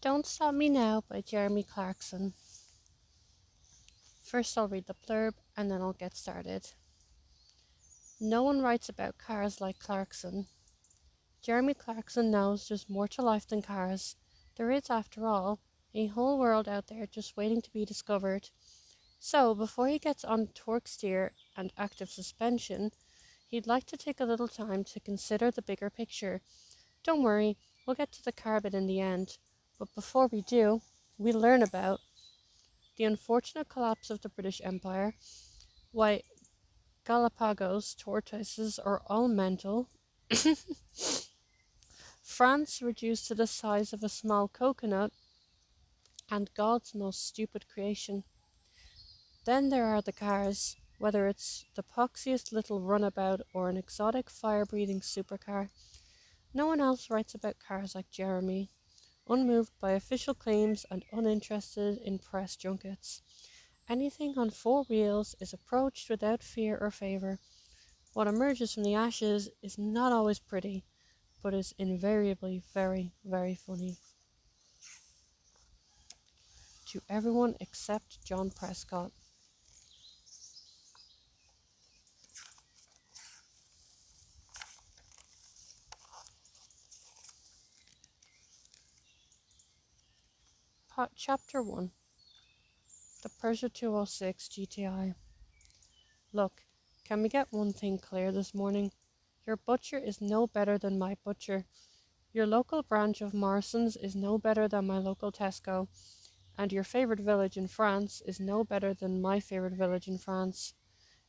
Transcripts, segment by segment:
Don't Stop Me Now by Jeremy Clarkson. First I'll read the blurb and then I'll get started. No one writes about cars like Clarkson. Jeremy Clarkson knows there's more to life than cars. There is, after all, a whole world out there just waiting to be discovered. So, before he gets on torque steer and active suspension, he'd like to take a little time to consider the bigger picture. Don't worry, we'll get to the car bit in the end. But before we do, we'll learn about the unfortunate collapse of the British Empire, why Galapagos tortoises are all mental, France reduced to the size of a small coconut, and God's most stupid creation. Then there are the cars, whether it's the poxiest little runabout or an exotic fire-breathing supercar. No one else writes about cars like Jeremy, unmoved by official claims and uninterested in press junkets. Anything on four wheels is approached without fear or favour. What emerges from the ashes is not always pretty, but is invariably very, very funny. To everyone except John Prescott. Chapter 1. The Peugeot 206 GTI. Look, can we get one thing clear this morning? Your butcher is no better than my butcher. Your local branch of Morrison's is no better than my local Tesco. And your favourite village in France is no better than my favourite village in France.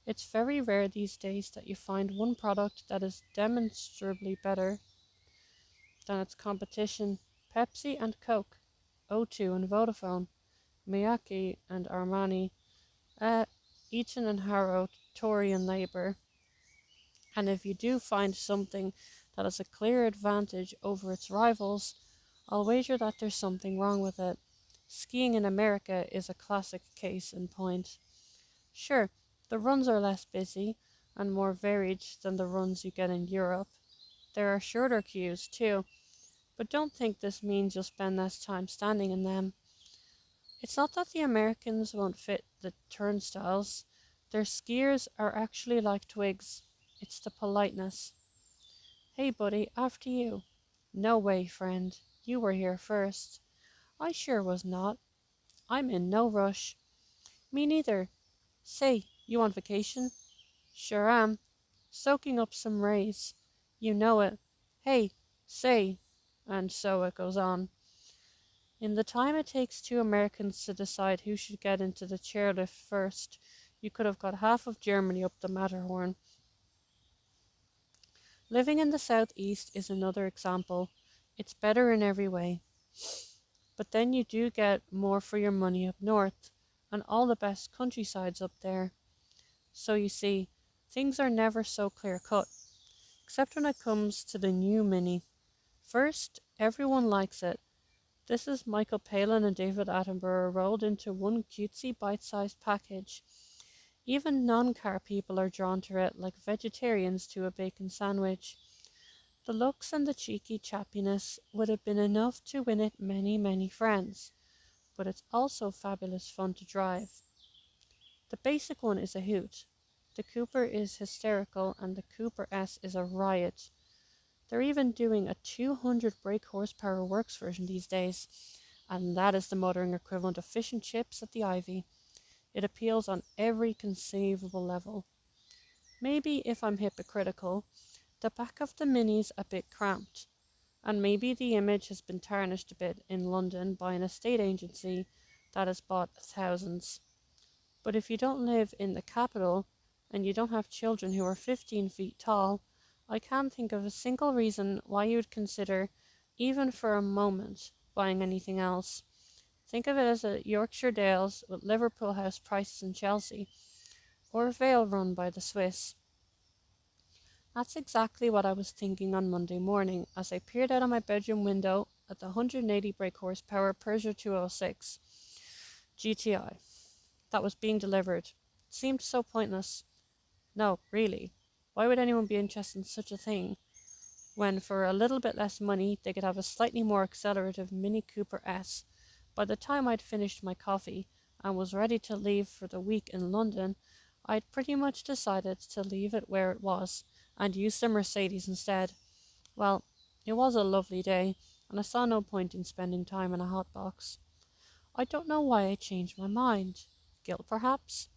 It's very rare these days that you find one product that is demonstrably better than its competition. Pepsi and Coke, O2 and Vodafone, Miyake and Armani, Eton and Harrow, Tory and Labour. And if you do find something that has a clear advantage over its rivals, I'll wager that there's something wrong with it. Skiing in America is a classic case in point. Sure, the runs are less busy and more varied than the runs you get in Europe. There are shorter queues too, but don't think this means you'll spend less time standing in them. It's not that the Americans won't fit the turnstiles. Their skiers are actually like twigs. It's the politeness. Hey buddy, after you. No way, friend. You were here first. I sure was not. I'm in no rush. Me neither. Say, you on vacation? Sure am. Soaking up some rays. You know it. Hey, say. And so it goes on. In the time it takes two Americans to decide who should get into the chairlift first, you could have got half of Germany up the Matterhorn. Living in the southeast is another example. It's better in every way. But then you do get more for your money up north, and all the best countrysides up there. So you see, things are never so clear-cut, except when it comes to the new Mini. First, everyone likes it. This is Michael Palin and David Attenborough rolled into one cutesy bite-sized package. Even non-car people are drawn to it like vegetarians to a bacon sandwich. The looks and the cheeky chappiness would have been enough to win it many, many friends, but it's also fabulous fun to drive. The basic one is a hoot. The Cooper is hysterical and the Cooper S is a riot. They're even doing a 200 brake horsepower works version these days, and that is the motoring equivalent of fish and chips at the Ivy. It appeals on every conceivable level. Maybe, if I'm hypocritical, the back of the Mini's a bit cramped, and maybe the image has been tarnished a bit in London by an estate agency that has bought thousands. But if you don't live in the capital, and you don't have children who are 15 feet tall, I can't think of a single reason why you would consider, even for a moment, buying anything else. Think of it as a Yorkshire Dales with Liverpool house prices in Chelsea, or a Vale run by the Swiss. That's exactly what I was thinking on Monday morning as I peered out of my bedroom window at the 180 brake horsepower Peugeot 206 GTI that was being delivered. It seemed so pointless. No, really. Why would anyone be interested in such a thing? when for a little bit less money they could have a slightly more accelerative Mini Cooper S. By the time I'd finished my coffee and was ready to leave for the week in London, I'd pretty much decided to leave it where it was and use the Mercedes instead. Well, it was a lovely day, and I saw no point in spending time in a hot box. I don't know why I changed my mind. Guilt, perhaps?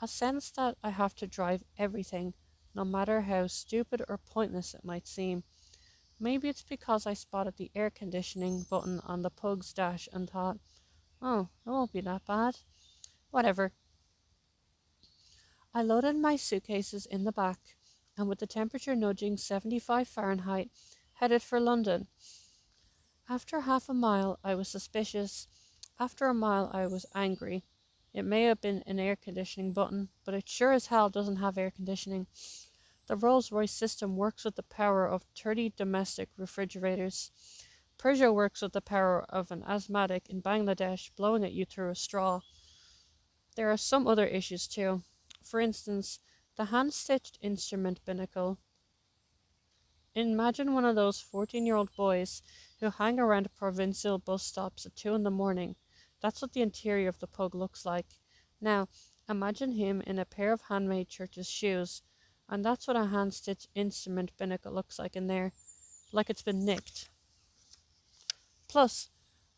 A sense that I have to drive everything, no matter how stupid or pointless it might seem. Maybe it's because I spotted the air conditioning button on the Pug's dash and thought, oh, it won't be that bad. Whatever. I loaded my suitcases in the back, and with the temperature nudging 75 Fahrenheit, headed for London. After half a mile I was suspicious. After a mile I was angry. It may have been an air conditioning button, but it sure as hell doesn't have air conditioning. The Rolls-Royce system works with the power of 30 domestic refrigerators. Peugeot works with the power of an asthmatic in Bangladesh blowing at you through a straw. There are some other issues too. For instance, the hand-stitched instrument binnacle. Imagine one of those 14-year-old boys who hang around provincial bus stops at 2 in the morning. That's what the interior of the Pug looks like. Now, imagine him in a pair of handmade church's shoes, and that's what a hand-stitched instrument binnacle looks like in there, like it's been nicked. Plus,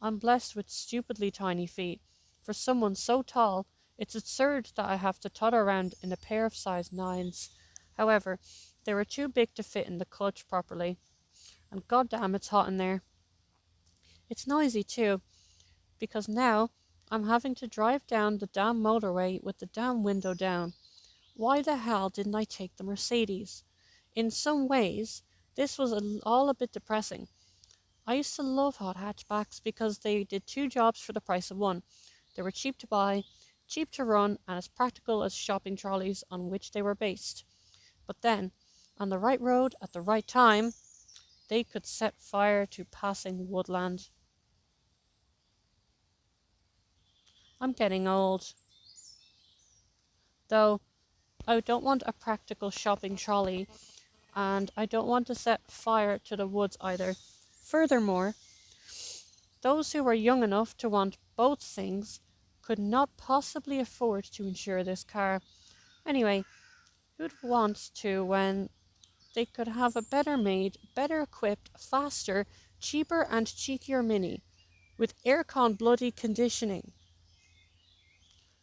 I'm blessed with stupidly tiny feet. For someone so tall, it's absurd that I have to totter around in a pair of size 9s. However, they were too big to fit in the clutch properly, and goddamn it's hot in there. It's noisy too, because now I'm having to drive down the damn motorway with the damn window down. Why the hell didn't I take the Mercedes? In some ways, this was all a bit depressing. I used to love hot hatchbacks because they did two jobs for the price of one. They were cheap to buy, cheap to run, and as practical as shopping trolleys on which they were based. But then, on the right road at the right time, they could set fire to passing woodland. I'm getting old. Though, I don't want a practical shopping trolley, and I don't want to set fire to the woods either. Furthermore, those who were young enough to want both things could not possibly afford to insure this car. Anyway, who'd want to when they could have a better made, better equipped, faster, cheaper and cheekier Mini, with aircon bloody conditioning?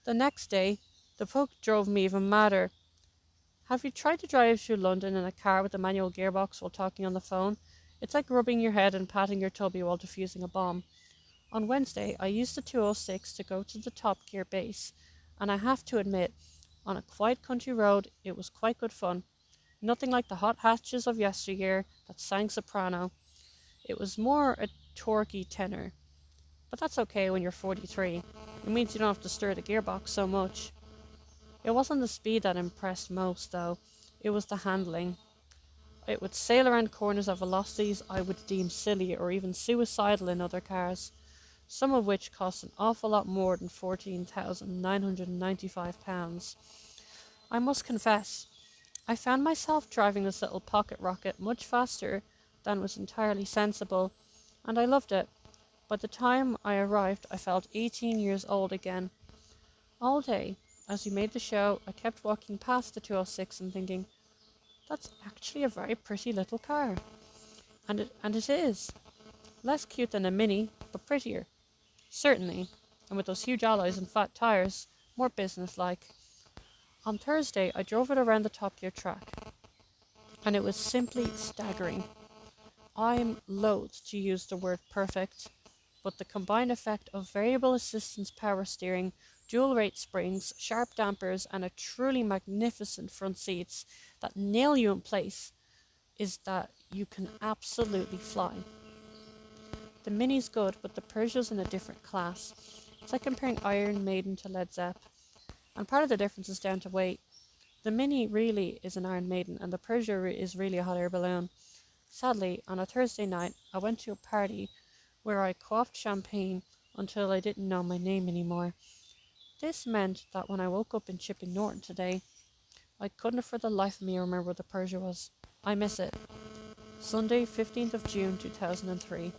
The next day, the Pug drove me even madder. Have you tried to drive through London in a car with a manual gearbox while talking on the phone? It's like rubbing your head and patting your tubby while defusing a bomb. On Wednesday, I used the 206 to go to the Top Gear base, and I have to admit, on a quiet country road, it was quite good fun. Nothing like the hot hatches of yesteryear that sang soprano. It was more a torquey tenor. But that's okay when you're 43. It means you don't have to stir the gearbox so much. It wasn't the speed that impressed most, though. It was the handling. It would sail around corners at velocities I would deem silly or even suicidal in other cars, some of which cost an awful lot more than £14,995. I must confess, I found myself driving this little pocket rocket much faster than was entirely sensible, and I loved it. By the time I arrived, I felt 18 years old again. All day, as we made the show, I kept walking past the 206 and thinking, that's actually a very pretty little car. And it is. Less cute than a Mini, but prettier. Certainly, and with those huge alloys and fat tyres, more businesslike. On Thursday, I drove it around the Top Gear track, and it was simply staggering. I'm loath to use the word perfect, but the combined effect of variable assistance power steering, dual rate springs, sharp dampers, and a truly magnificent front seats that nail you in place is that you can absolutely fly. The Mini's good, but the Peugeot's in a different class. It's like comparing Iron Maiden to Led Zepp, and part of the difference is down to weight. The Mini really is an Iron Maiden, and the Peugeot is really a hot air balloon. Sadly, on a Thursday night, I went to a party where I quaffed champagne until I didn't know my name anymore. This meant that when I woke up in Chipping Norton today, I couldn't for the life of me remember what the Peugeot was. I miss it. Sunday, 15th of June 2003.